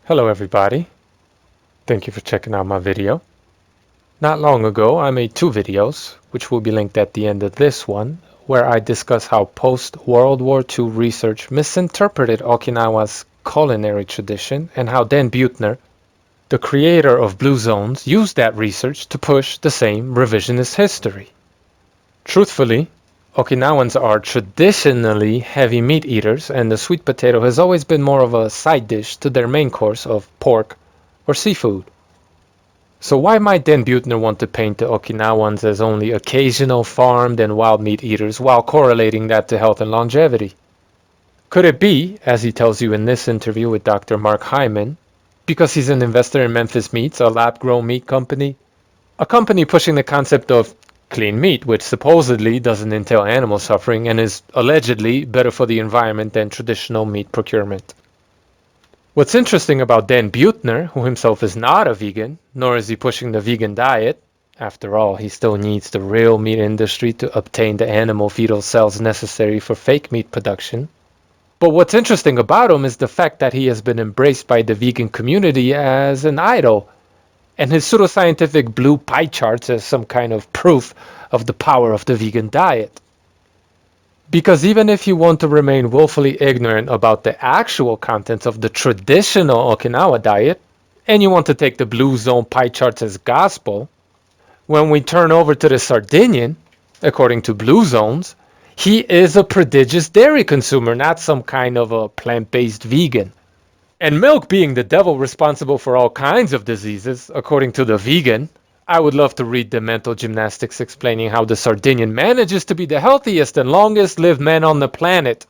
Hello everybody, thank you for checking out my video. Not long ago I made two videos, which will be linked at the end of this one, where I discuss how post-World War II research misinterpreted Okinawa's culinary tradition and how Dan Buettner, the creator of Blue Zones, used that research to push the same revisionist history. Truthfully, Okinawans are traditionally heavy meat eaters, and the sweet potato has always been more of a side dish to their main course of pork or seafood. So why might Dan Buettner want to paint the Okinawans as only occasional farmed and wild meat eaters while correlating that to health and longevity? Could it be, as he tells you in this interview with Dr. Mark Hyman, because he's an investor in Memphis Meats, a lab-grown meat company? A company pushing the concept of clean meat, which supposedly doesn't entail animal suffering and is allegedly better for the environment than traditional meat procurement. What's interesting about Dan Buettner, who himself is not a vegan, nor is he pushing the vegan diet, after all, he still needs the real meat industry to obtain the animal fetal cells necessary for fake meat production. But what's interesting about him is the fact that he has been embraced by the vegan community as an idol, and his pseudoscientific blue pie charts as some kind of proof of the power of the vegan diet. Because even if you want to remain willfully ignorant about the actual contents of the traditional Okinawa diet, and you want to take the blue zone pie charts as gospel, when we turn over to the Sardinian, according to Blue Zones, he is a prodigious dairy consumer, not some kind of a plant-based vegan. And milk being the devil responsible for all kinds of diseases, according to the vegan, I would love to read the mental gymnastics explaining how the Sardinian manages to be the healthiest and longest lived man on the planet,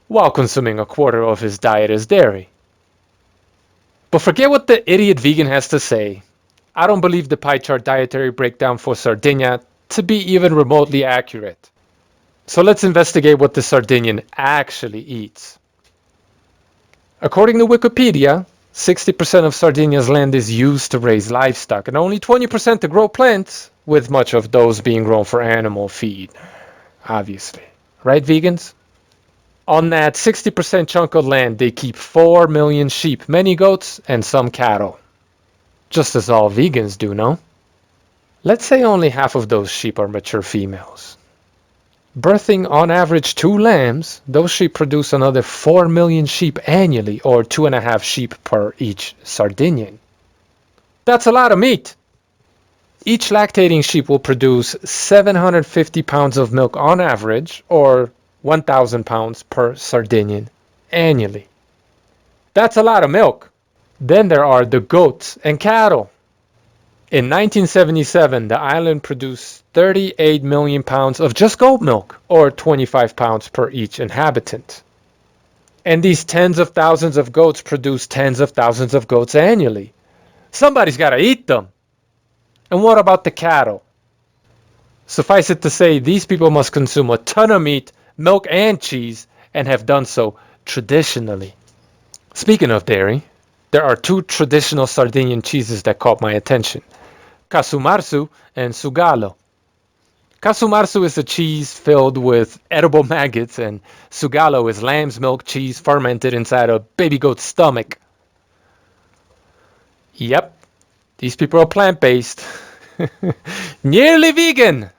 while consuming a quarter of his diet as dairy. But forget what the idiot vegan has to say. I don't believe the pie chart dietary breakdown for Sardinia to be even remotely accurate. So let's investigate what the Sardinian actually eats. According to Wikipedia, 60% of Sardinia's land is used to raise livestock and only 20% to grow plants, with much of those being grown for animal feed. Obviously. Right, vegans? On that 60% chunk of land, they keep 4 million sheep, many goats, and some cattle. Just as all vegans do, no? Let's say only half of those sheep are mature females. Birthing on average 2 lambs, those sheep produce another 4 million sheep annually, or 2.5 sheep per each Sardinian. That's a lot of meat. Each lactating sheep will produce 750 pounds of milk on average, or 1,000 pounds per Sardinian annually. That's a lot of milk. Then there are the goats and cattle. In 1977, the island produced 38 million pounds of just goat milk, or 25 pounds per each inhabitant. And these tens of thousands of goats produce tens of thousands of goats annually. Somebody's got to eat them. And what about the cattle? Suffice it to say, these people must consume a ton of meat, milk, and cheese, and have done so traditionally. Speaking of dairy, there are 2 traditional Sardinian cheeses that caught my attention: Casumarzu and Sugalo. Casumarzu is a cheese filled with edible maggots, and Sugalo is lamb's milk cheese fermented inside a baby goat's stomach. Yep, these people are plant-based. Nearly vegan.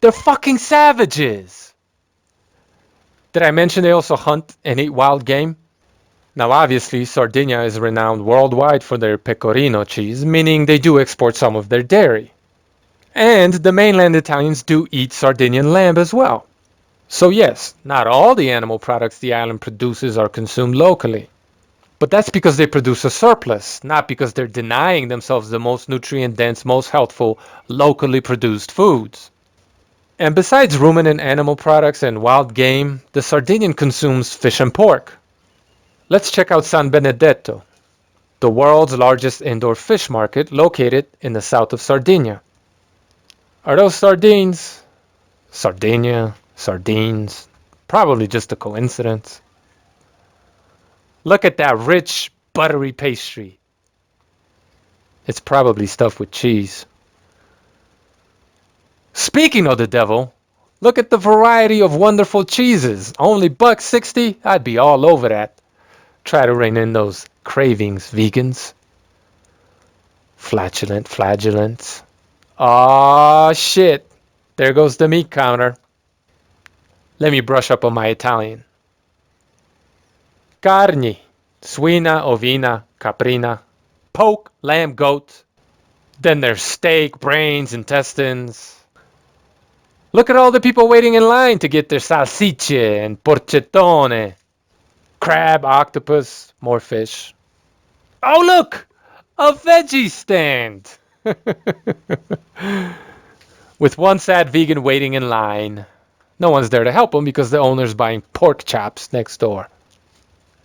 They're fucking savages. Did I mention they also hunt and eat wild game? Now obviously, Sardinia is renowned worldwide for their pecorino cheese, meaning they do export some of their dairy. And the mainland Italians do eat Sardinian lamb as well. So yes, not all the animal products the island produces are consumed locally. But that's because they produce a surplus, not because they're denying themselves the most nutrient-dense, most healthful, locally produced foods. And besides ruminant animal products and wild game, the Sardinian consumes fish and pork. Let's check out San Benedetto, the world's largest indoor fish market located in the south of Sardinia. Are those sardines? Sardinia, sardines, probably just a coincidence. Look at that rich, buttery pastry. It's probably stuffed with cheese. Speaking of the devil, look at the variety of wonderful cheeses. Only $1.60? I'd be all over that. Try to rein in those cravings, vegans. Flagellants. Aw, shit. There goes the meat counter. Let me brush up on my Italian. Carni. Suina, ovina, caprina. Pork, lamb, goat. Then there's steak, brains, intestines. Look at all the people waiting in line to get their salsicce and porcettone. Crab, octopus, more fish. Oh, look! A veggie stand! With one sad vegan waiting in line. No one's there to help him because the owner's buying pork chops next door.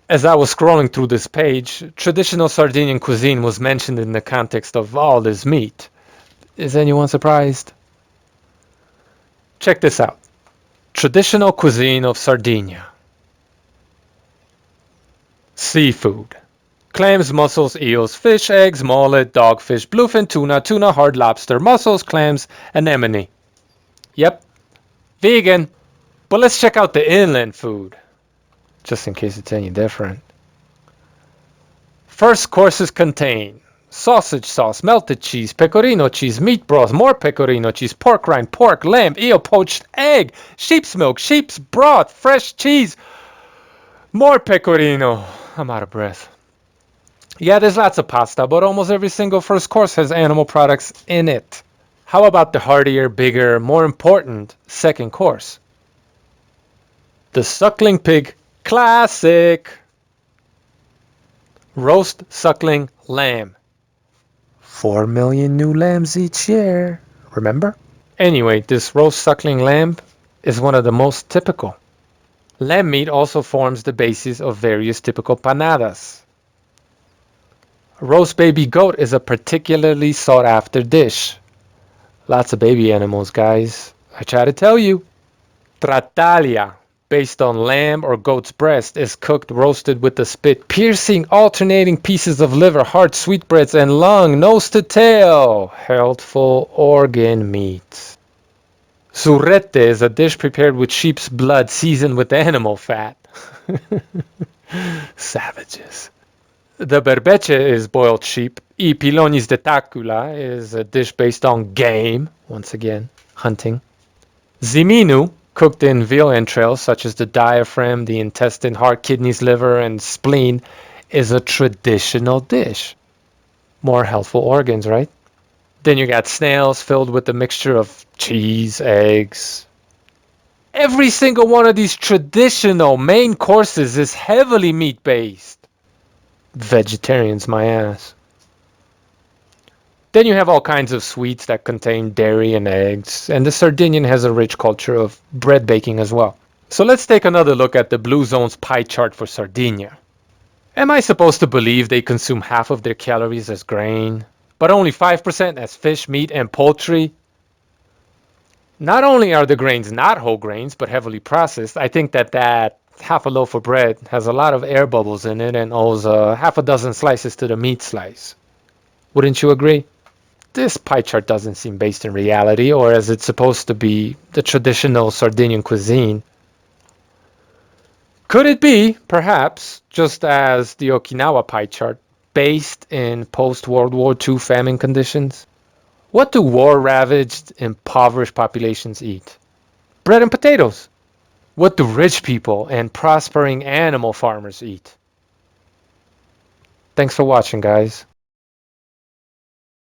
As I was scrolling through this page, traditional Sardinian cuisine was mentioned in the context of all this meat. Is anyone surprised? Check this out. Traditional cuisine of Sardinia. Seafood. Clams, mussels, eels, fish, eggs, mullet, dogfish, bluefin tuna, hard lobster, mussels, clams, anemone. Yep, vegan. But let's check out the inland food, just in case it's any different. First courses contain sausage sauce, melted cheese, pecorino cheese, meat broth, more pecorino cheese, pork rind, pork, lamb, eel, poached egg, sheep's milk, sheep's broth, fresh cheese, more pecorino. I'm out of breath. Yeah, there's lots of pasta, but almost every single first course has animal products in it. How about the heartier, bigger, more important second course? The suckling pig classic. Roast suckling lamb. 4 million new lambs each year. Remember? Anyway, this roast suckling lamb is one of the most typical. Lamb meat also forms the basis of various typical panadas. Roast baby goat is a particularly sought after dish. Lots of baby animals, guys. I try to tell you. Trattaglia, based on lamb or goat's breast, is cooked roasted with the spit, piercing alternating pieces of liver, heart, sweetbreads, and lung, nose to tail. Healthful organ meat. Surrette is a dish prepared with sheep's blood seasoned with animal fat. Savages. The berbeche is boiled sheep. I pilonis de tacula is a dish based on game, once again, hunting. Ziminu, cooked in veal entrails such as the diaphragm, the intestine, heart, kidneys, liver, and spleen, is a traditional dish. More healthful organs, right? Then you got snails filled with a mixture of cheese, eggs. Every single one of these traditional main courses is heavily meat-based. Vegetarians, my ass. Then you have all kinds of sweets that contain dairy and eggs, and the Sardinian has a rich culture of bread baking as well. So let's take another look at the Blue Zone's pie chart for Sardinia. Am I supposed to believe they consume half of their calories as grain, but only 5% as fish, meat, and poultry? Not only are the grains not whole grains, but heavily processed, I think that half a loaf of bread has a lot of air bubbles in it and owes half a dozen slices to the meat slice. Wouldn't you agree? This pie chart doesn't seem based in reality, or as it's supposed to be, the traditional Sardinian cuisine. Could it be, perhaps, just as the Okinawa pie chart, based in post-World War II famine conditions? What do war-ravaged, impoverished populations eat? Bread and potatoes. What do rich people and prospering animal farmers eat? Thanks for watching, guys.